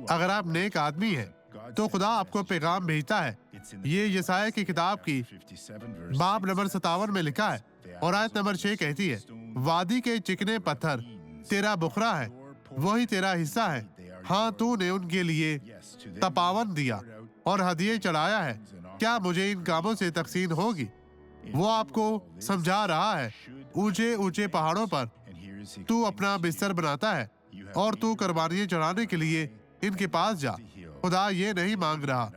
اگر آپ نیک آدمی ہیں تو خدا آپ کو پیغام بھیجتا ہے۔ یہ یسایہ کی کتاب کی باب نمبر 57 میں لکھا ہے اور آیت نمبر 6 کہتی ہے، وادی کے چکنے پتھر تیرا بکھرا ہے، وہی تیرا حصہ ہے۔ ہاں تو نے ان کے لیے تپاون دیا اور ہدیے چڑھایا ہے، کیا مجھے ان کاموں سے تقسیم ہوگی؟ وہ آپ کو سمجھا رہا ہے، اونچے اونچے پہاڑوں پر تو اپنا بستر بناتا ہے اور تو قربانیاں چڑھانے کے لیے ان کے پاس جا۔ خدا یہ نہیں مانگ رہا،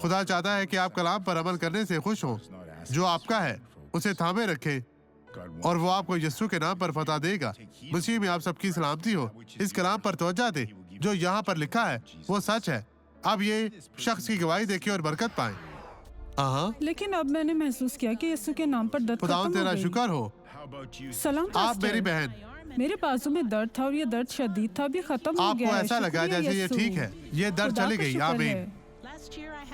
خدا چاہتا ہے کہ آپ کلام پر عمل کرنے سے خوش ہوں، جو آپ کا ہے اسے تھامے رکھیں اور وہ آپ کو یسوع کے نام پر فتح دے گا۔ مسیح میں آپ سب کی سلامتی ہو۔ اس کلام پر توجہ دے جو یہاں پر لکھا ہے وہ سچ ہے۔ اب یہ شخص کی گواہی دیکھیں اور برکت پائیں۔ لیکن اب میں نے محسوس کیا کہ یسوع کے نام پر درد خدا ختم ہو تیرا گئی۔ شکر ہو۔ سلام آپ پاسٹر۔ میری بہن، میرے بازو میں درد تھا اور یہ درد شدید تھا، ابھی ختم ہو آپ گیا کو ہے۔ ایسا لگا شکریہ جیسے یہ یسوع۔ ٹھیک ہے، یہ درد خدا چلی کا گئی۔ شکر آمین۔ ہے۔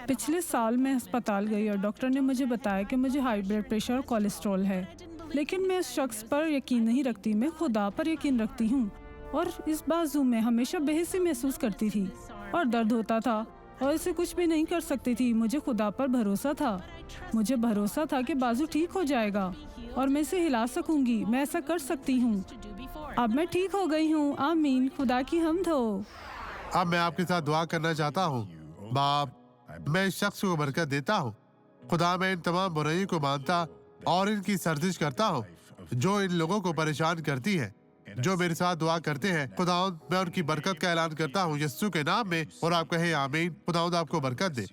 پچھلے سال میں ہسپتال گئی اور ڈاکٹر نے مجھے بتایا کہ مجھے ہائی بلڈ پریشر اور کولیسٹرول ہے، لیکن میں اس شخص پر یقین نہیں رکھتی، میں خدا پر یقین رکھتی ہوں۔ اور اس بازو میں ہمیشہ بے حسی محسوس کرتی تھی اور درد ہوتا تھا اور اسے کچھ بھی نہیں کر سکتی تھی۔ مجھے خدا پر بھروسہ تھا، مجھے بھروسہ تھا کہ بازو ٹھیک ہو جائے گا اور میں اسے ہلا سکوں گی، میں ایسا کر سکتی ہوں۔ اب میں ٹھیک ہو گئی ہوں۔ آمین، خدا کی حمد ہو۔ اب میں آپ کے ساتھ دعا کرنا چاہتا ہوں۔ باپ، میں اس شخص کو برکت دیتا ہوں۔ خدا، میں ان تمام برائیوں کو مانتا اور ان کی سرزش کرتا ہوں جو ان لوگوں کو پریشان کرتی ہے، جو میرے ساتھ دعا کرتے ہیں۔ خداوند، میں ان کی برکت کا اعلان کرتا ہوں یسوع کے نام میں، اور آپ کہیں آمین۔ خداوند آپ کو برکت دے۔